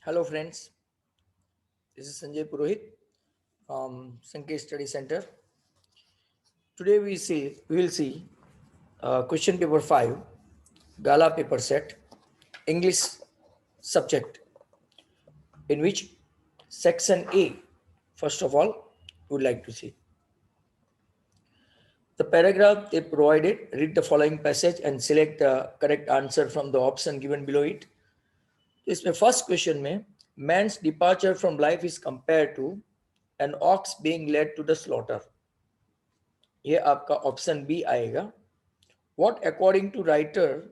Hello friends, this is Sanjay Purohit from Sankesh Study Center. Today we will see question paper 5, Gala paper set, English subject, in which section A, first of all, we would like to see. The paragraph they provided, read the following passage and select the correct answer from the option given below it. इसमें first question में man's departure from life is compared to an ox being led to the slaughter. ये आपका option B आएगा. What according to writer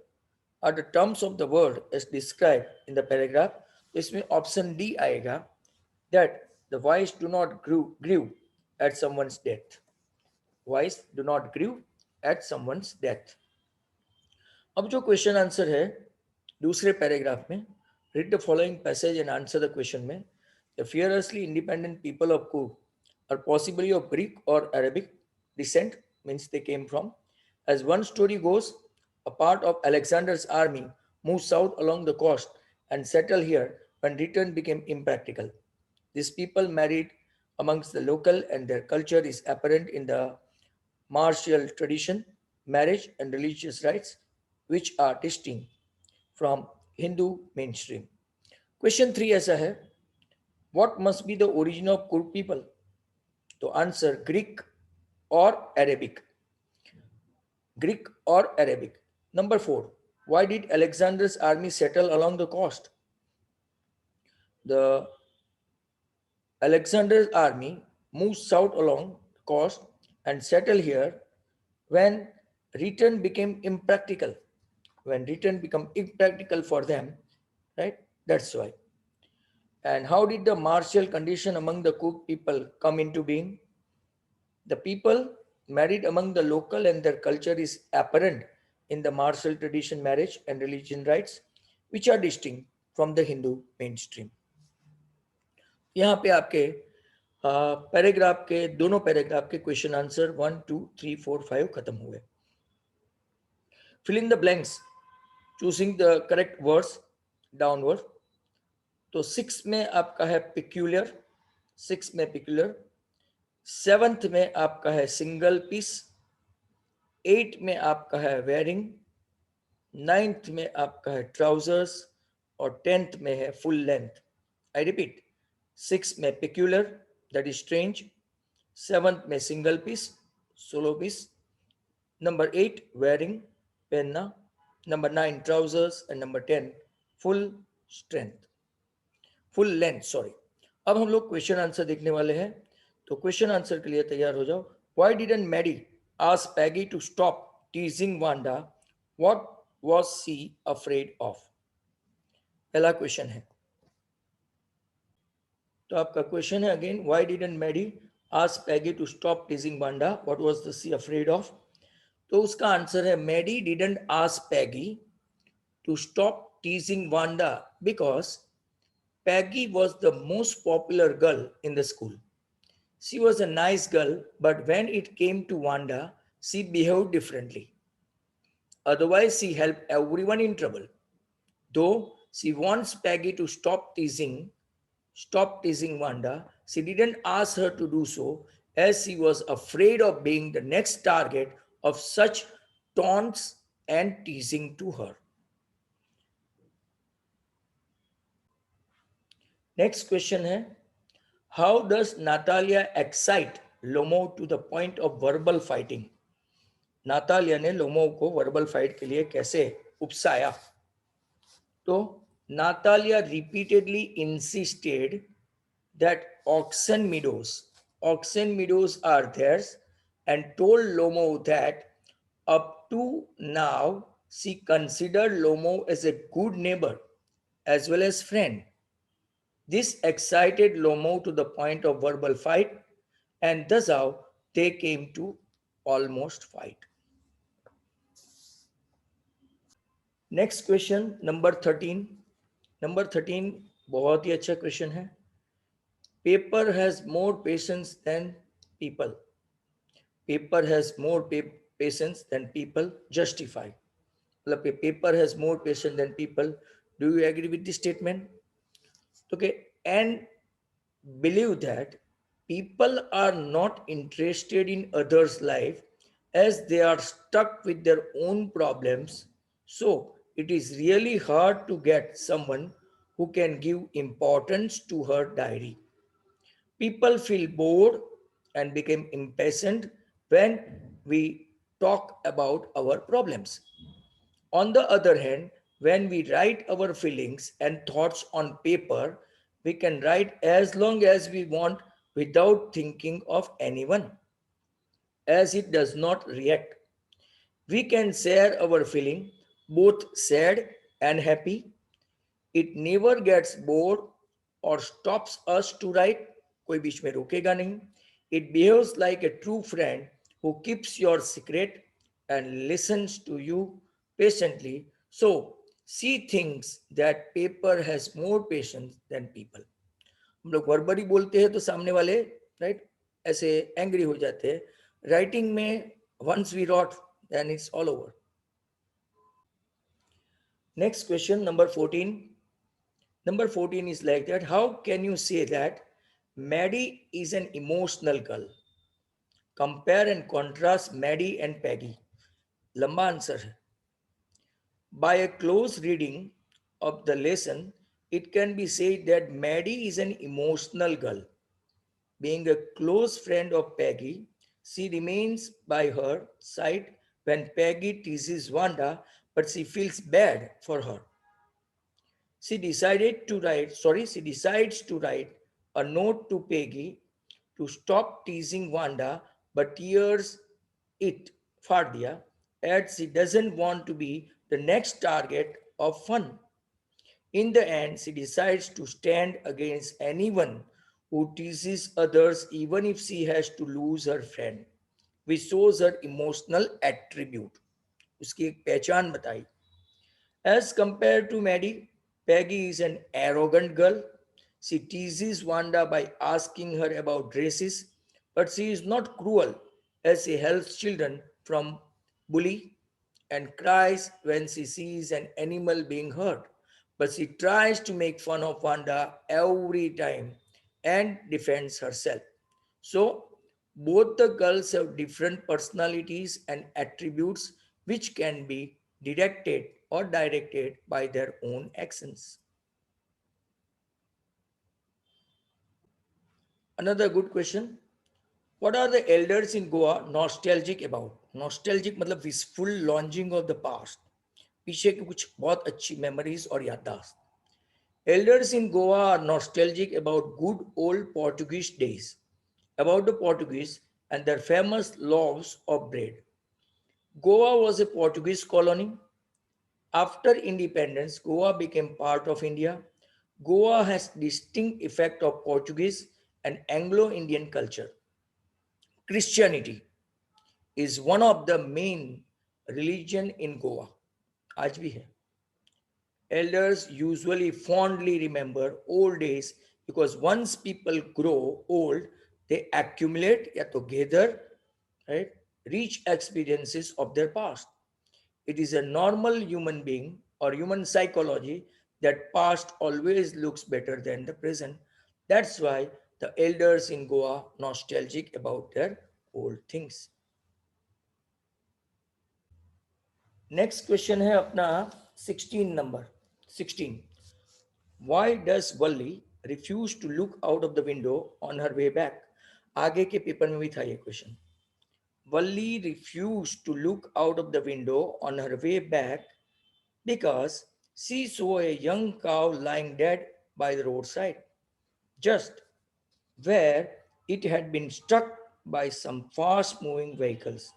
are the terms of the word as described in the paragraph? तो इसमें option D आएगा that the wise do not grew at someone's death. Wise do not grew at someone's death. अब जो question answer है दूसरे paragraph में, read the following passage and answer the question में. The fearlessly independent people of Cook are possibly of Greek or Arabic descent, means they came from. As one story goes, a part of Alexander's army moved south along the coast and settled here when return became impractical. These people married amongst the local and their culture is apparent in the martial tradition, marriage and religious rites, which are distinct from Hindu mainstream. Question 3 ऐसा है, what must be the origin of Kurd people? तो answer Greek or Arabic. Greek or Arabic. Number 4, why did Alexander's army settle along the coast? The Alexander's army moved south along the coast and settled here when return became impractical. When return became impractical for them, right? That's why. And how did the martial condition among the Cook people come into being? The people married among the local and their culture is apparent in the martial tradition, marriage and religion rites, which are distinct from the Hindu mainstream. यहाँ पे आपके paragraph के दोनों paragraph के question answer 1, 2, 3, 4, 5 खत्म हुए. Fill in the blanks, choosing the correct words downward. तो 6 में आपका है peculiar, 6 में peculiar, 7th में आपका है single piece, 8 में आपका है wearing, 9th में आपका है trousers और 10th में है full length. I repeat, 6 में peculiar, that is strange, 7th में single piece, solo piece, number 8 wearing, पहनना, number 9 trousers and number 10 full strength, full length, sorry. अब हम लोग क्वेश्चन आंसर देखने वाले हैं, तो क्वेश्चन आंसर के लिए तैयार हो जाओ. Why didn't Maddy ask Peggy to stop teasing Wanda, what was she afraid of? पहला क्वेश्चन है. तो आपका क्वेश्चन है again, why didn't Maddy ask Peggy to stop teasing Wanda, what was the she afraid of? तो उसका answer है Maddy didn't ask Peggy to stop teasing Wanda because Peggy was the most popular girl in the school. She was a nice girl, but when it came to Wanda, she behaved differently. Otherwise, she helped everyone in trouble. Though she wants Peggy to stop teasing Wanda, she didn't ask her to do so as she was afraid of being the next target of such taunts and teasing to her. Next question है, how does Natalia excite Lomo to the point of verbal fighting? Natalia ने लोमो को verbal fight के लिए कैसे उपसाया? तो Natalia repeatedly insisted that oxen meadows are theirs and told Lomo that up to now she considered Lomo as a good neighbor as well as friend. This excited Lomo to the point of verbal fight, and thus how they came to almost fight. Next question, number 13. Number 13 बहुत ही अच्छा question है. Paper has more patience than people. Paper has more patience than people. Justify. मतलब paper has more patience than people. Do you agree with this statement? Okay, and believe that people are not interested in others' life as they are stuck with their own problems. So it is really hard to get someone who can give importance to her diary. People feel bored and become impatient when we talk about our problems. On the other hand, when we write our feelings and thoughts on paper, we can write as long as we want without thinking of anyone, as it does not react. We can share our feeling, both sad and happy. It never gets bored or stops us to write. कोई बीच में रोकेगा नहीं. It behaves like a true friend who keeps your secret and listens to you patiently. So she thinks that paper has more patience than people. हम लोग वर्बरी बोलते हैं तो सामने वाले राइट ऐसे एंग्री हो जाते हैं. राइटिंग में once we wrote, then it's all over. Next question, number 14. Number 14 is like that. How can you say that Maddie is an emotional girl? Compare and contrast Maddie and Peggy. लंबा answer है. By a close reading of the lesson, it can be said that Maddie is an emotional girl. Being a close friend of Peggy, she remains by her side when Peggy teases Wanda, but she feels bad for her. She decides to write a note to Peggy to stop teasing Wanda, but tears it, Fardia, adds she doesn't want to be the next target of fun. In the end, she decides to stand against anyone who teases others, even if she has to lose her friend, which shows her emotional attribute. उसकी एक पहचान बताई. As compared to Maddie, Peggy is an arrogant girl. She teases Wanda by asking her about dresses, but she is not cruel as she helps children from bully and cries when she sees an animal being hurt. But she tries to make fun of Wanda every time and defends herself. So, both the girls have different personalities and attributes which can be directed or directed by their own actions. Another good question. What are the elders in Goa nostalgic about? Nostalgic मतलब wistful longing of the past. पीछे की कुछ बहुत अच्छी memories और याददाश्त. Elders in Goa are nostalgic about good old Portuguese days, about the Portuguese and their famous loaves of bread. Goa was a Portuguese colony. After independence, Goa became part of India. Goa has distinct effect of Portuguese and Anglo-Indian culture. Christianity is one of the main religion in Goa. आज भी है. Elders usually fondly remember old days because once people grow old, they accumulate या तो gather, right, rich experiences of their past. It is a normal human being or human psychology that past always looks better than the present. That's why the elders in Goa nostalgic about their old things. Next question है अपना 16 number 16. Why does Valli refuse to look out of the window on her way back? आगे के paper में भी था ये question. Valli refused to look out of the window on her way back because she saw a young cow lying dead by the roadside, just where it had been struck by some fast moving vehicles.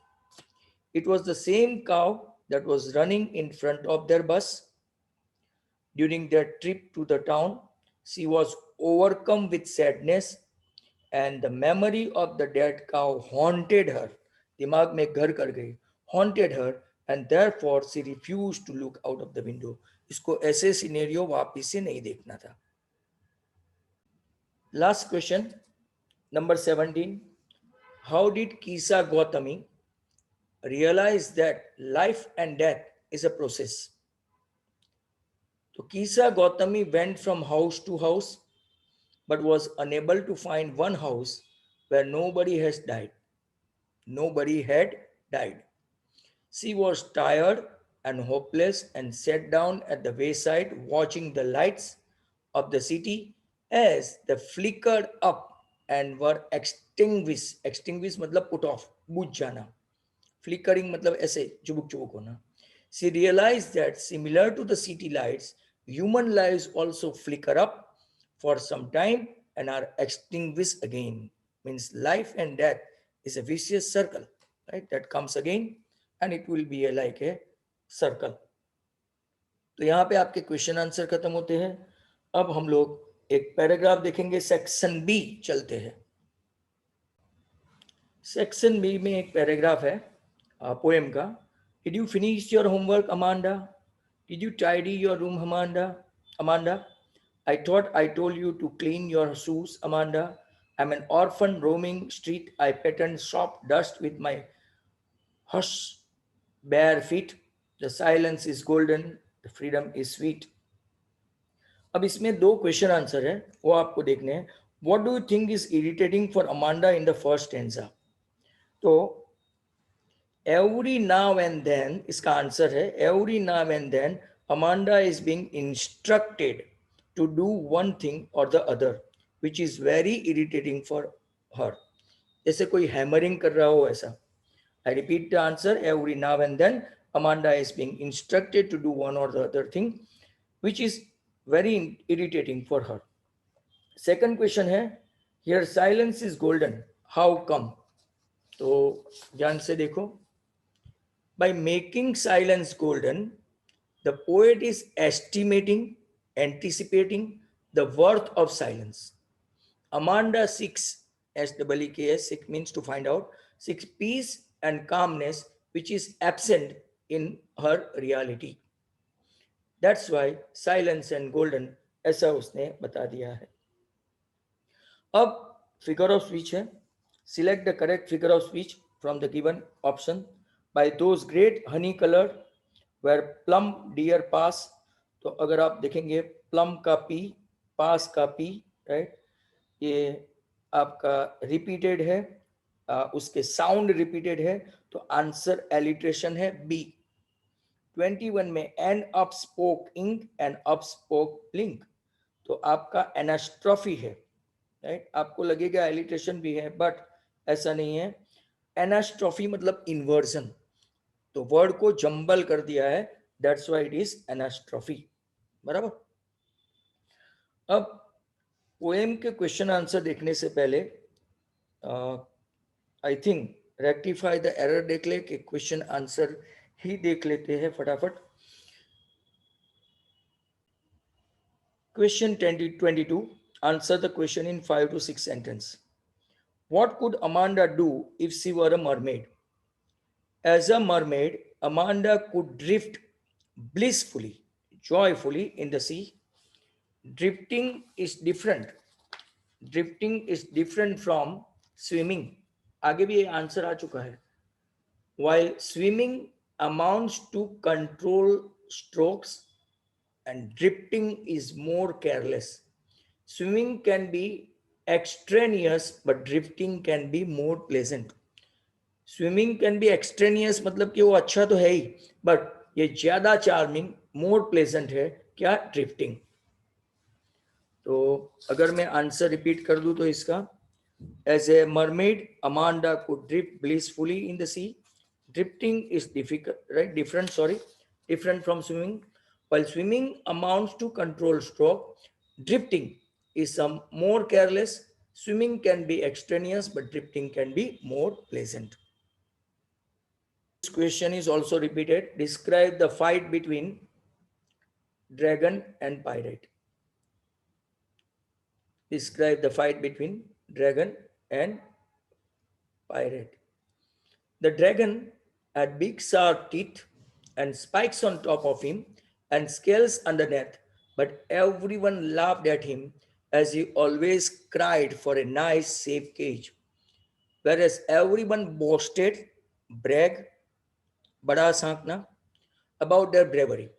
It was the same cow that was running in front of their bus. During their trip to the town, she was overcome with sadness, and the memory of the dead cow haunted her. दिमाग में घर कर गई. Haunted her, and therefore she refused to look out of the window. इसको ऐसे scenario वापिस से नहीं देखना था. Last question, number 17. How did Kisa Gautami realize that life and death is a process? So Kisa Gautami went from house to house but was unable to find one house where nobody has died. Nobody had died. She was tired and hopeless and sat down at the wayside watching the lights of the city as they flickered up and were extinguished. Extinguished मतलब put off, बुझ जाना. Flickering मतलब ऐसे चुबुक चुबुक होना. She realized that similar to the city lights, human lives also flicker up for some time and are extinguished again. Means life and death is a vicious circle, right? That comes again and it will be like a circle. तो यहाँ पे आपके question answer खत्म होते हैं. अब हम लोग एक पैराग्राफ देखेंगे. सेक्शन बी चलते हैं. सेक्शन बी में एक पैराग्राफ है पोएम का. Did you finish your homework, Amanda? Did you tidy your room, Amanda? Amanda, I thought I told you to clean your shoes, Amanda. I'm an orphan roaming street. I pattern soft dust with my hush bare feet. The silence is golden. The freedom is sweet. अब इसमें दो question answer है, वो आपको देखने हैं. What do you think is irritating for Amanda in the first stanza? तो every now and then, इसका आंसर है every now and then Amanda is being instructed to do one thing or the other which is very irritating for her. जैसे कोई hammering कर रहा हो ऐसा. I repeat the answer. Every now and then Amanda is being instructed to do one or the other thing which is very irritating for her. Second question है, here silence is golden. How come? तो ध्यान से देखो. By making silence golden, the poet is estimating, anticipating the worth of silence. Amanda seeks, S-E-E-K-S, seek means to find out, seeks peace and calmness which is absent in her reality. That's why silence and golden ऐसा उसने बता दिया है. अब figure of speech है. Select the correct figure of speech from the given option. By those great honey colored where plum deer pass. तो अगर आप देखेंगे plum का p, pass का p, right? ये आपका repeated है, उसके sound repeated है, तो answer alliteration है B. 21 में an upspoke ink and upspoke blink. तो आपका anastrophe है, राइट. आपको लगेगा एलिट्रेशन भी है बट ऐसा नहीं है. एनास्ट्रॉफी मतलब इन्वर्जन, तो वर्ड को जंबल कर दिया है, दैट्स व्हाई इट इज एनास्ट्रॉफी. बराबर. अब पोएम के क्वेश्चन आंसर देखने से पहले I think rectify the error देख ले कि क्वेश्चन आंसर ही देख लेते हैं फटाफट. Question 22, answer the question in 5 to 6 sentences. What could Amanda do if she were a mermaid? As a mermaid, Amanda could drift blissfully, joyfully in the sea. Drifting is different. Drifting is different from swimming. आगे भी ये answer आ चुका है. While swimming amounts to control strokes and drifting is more careless. Swimming can be extraneous, but drifting can be more pleasant. Swimming can be extraneous मतलब कि वो अच्छा तो है ही, but ये ज्यादा चार्मिंग, more pleasant है क्या? ड्रिफ्टिंग. तो अगर मैं आंसर रिपीट कर दूं तो इसका, as a mermaid, Amanda could drift blissfully in the sea. Drifting is difficult, right? Different from swimming. While swimming amounts to control stroke, drifting is some more careless. Swimming can be extraneous, but drifting can be more pleasant. This question is also repeated. Describe the fight between dragon and pirate. Describe the fight between dragon and pirate. The dragon had big sharp teeth and spikes on top of him and scales underneath, but everyone laughed at him as he always cried for a nice safe cage. Whereas everyone boasted, bragged, bada sankna, about their bravery.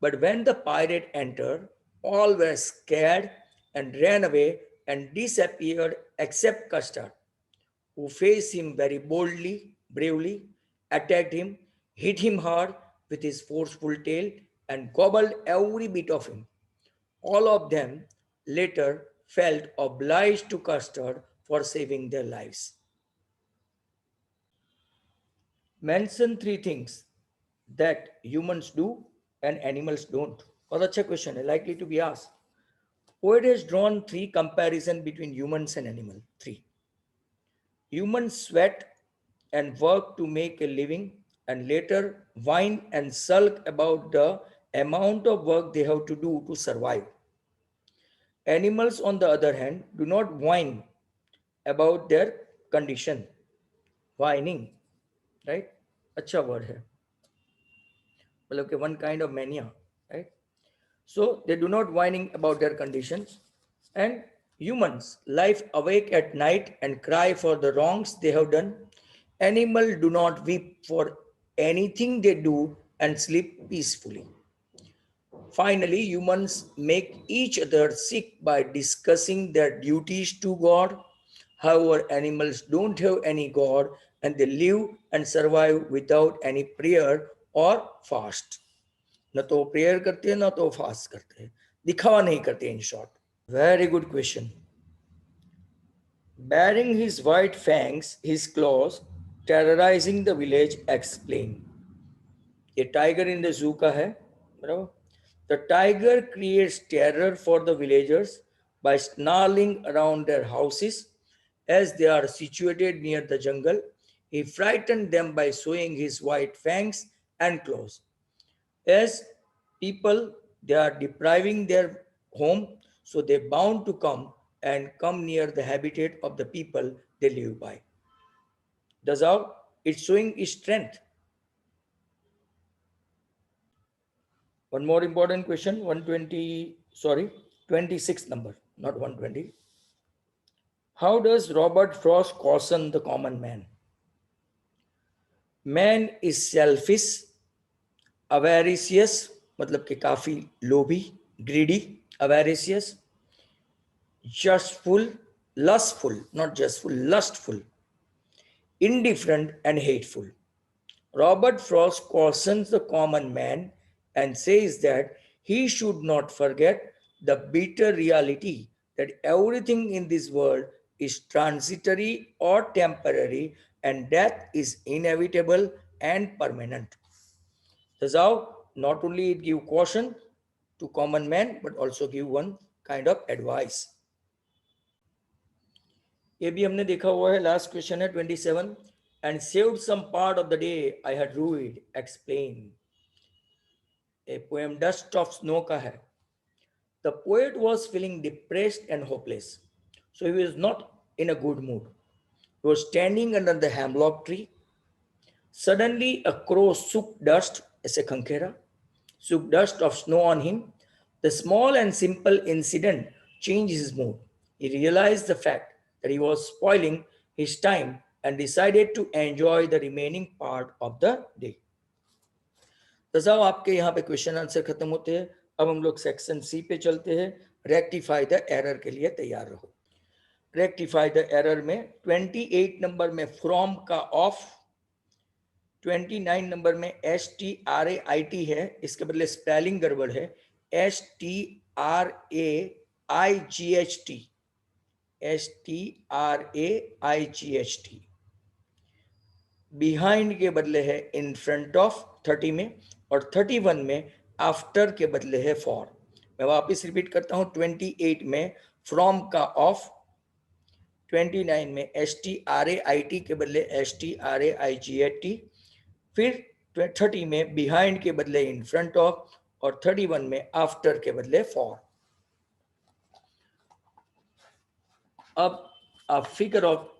But when the pirate entered, all were scared and ran away and disappeared except Custard, who faced him very boldly, bravely, attacked him, hit him hard with his forceful tail, and gobbled every bit of him. All of them later felt obliged to Custard for saving their lives. Mention three things that humans do and animals don't. बहुत अच्छा question है, likely to be asked. Poet has drawn three comparison between humans and animal. Three. Humans sweat and work to make a living and later whine and sulk about the amount of work they have to do to survive. Animals, on the other hand, do not whine about their condition. Whining, right? अच्छा word है. मतलब कि one kind of mania, right? So they do not whining about their conditions. And humans life awake at night and cry for the wrongs they have done. Animals do not weep for anything they do and sleep peacefully. Finally, humans make each other sick by discussing their duties to God. However, animals don't have any God and they live and survive without any prayer or fast. न तो prayer करते हैं ना तो fast करते हैं, दिखावा नहीं करते. In short, very good question. Bearing his white fangs, his claws, terrorizing the village, explain. ये टाइगर इन द जू का है, बराबर. The tiger creates terror for the villagers by snarling around their houses as they are situated near the jungle. He frightened them by showing his white fangs and claws. As people, they are depriving their home, so they bound to come near the habitat of the people they live by. Thus how it's showing its strength. One more important question, 26th number, not 120. How does Robert Frost caution the common man? Man is selfish, avaricious, मतलब कि काफी लोभी, greedy, avaricious, justful, lustful, not justful, lustful, indifferent, and hateful. Robert Frost cautions the common man and says that he should not forget the bitter reality that everything in this world is transitory or temporary and death is inevitable and permanent. Thus how not only it give caution to common man but also give one kind of advice. ये भी हमने देखा हुआ है. Last question है 27. And saved some part of the day I had rued, explain. A poem dust of snow का है. The poet was feeling depressed and hopeless, so he was not in a good mood. He was standing under the hemlock tree. Suddenly a crow shook dust, ऐसे खंखेरा, shook dust of snow on him. The small and simple incident changed his mood. He realized the fact that he was spoiling his time and decided to enjoy the remaining part of the day. तो साहब आपके यहाँ पे question answer खत्म होते हैं. अब हम लोग सेक्शन सी पे चलते हैं. रेक्टिफाई द एरर के लिए तैयार रहो. रेक्टिफाई द एरर में 28 नंबर में फ्रॉम का ऑफ, 29 नंबर में STRAIT है, इसके बदले स्पेलिंग गड़बड़ है, STRAIGHT, STRAIGHT. बिहाइंड के बदले है इन फ्रंट ऑफ 30 में, और 31 में आफ्टर के बदले है फॉर. मैं वापस रिपीट करता हूं. 28 में फ्रॉम का ऑफ, 29 में STRAIT के बदले STRAIGHT, फिर 30 में बिहाइंड के बदले इन फ्रंट ऑफ, और 31 में आफ्टर के बदले फॉर. अब आप फिगर ऑफ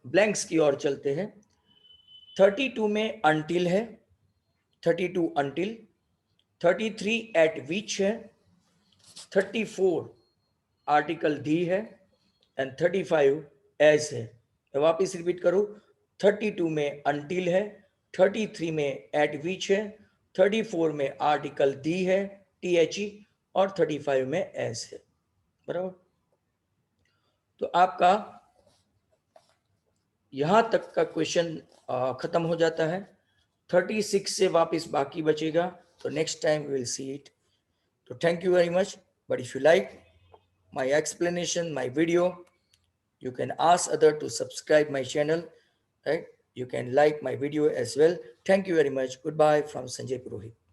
ब्लैंक्स की ओर चलते हैं. 32 में अंटिल है, 32 अंटिल, 33 एट विच है, 34 आर्टिकल दी है, एंड 35 एज है. मैं वापिस रिपीट करूं. 32 में अंटिल है, 33 में एट विच है, 34 में आर्टिकल दी है THE, और 35 में एज है. बराबर. तो आपका यहां तक का क्वेश्चन खत्म हो जाता है। 36 से वापस बाकी बचेगा, तो next time we will see it. तो thank you very much. But if you like my explanation, my video, you can ask other to subscribe my channel, right? You can like my video as well. Thank you very much. Goodbye from Sanjay Purohit.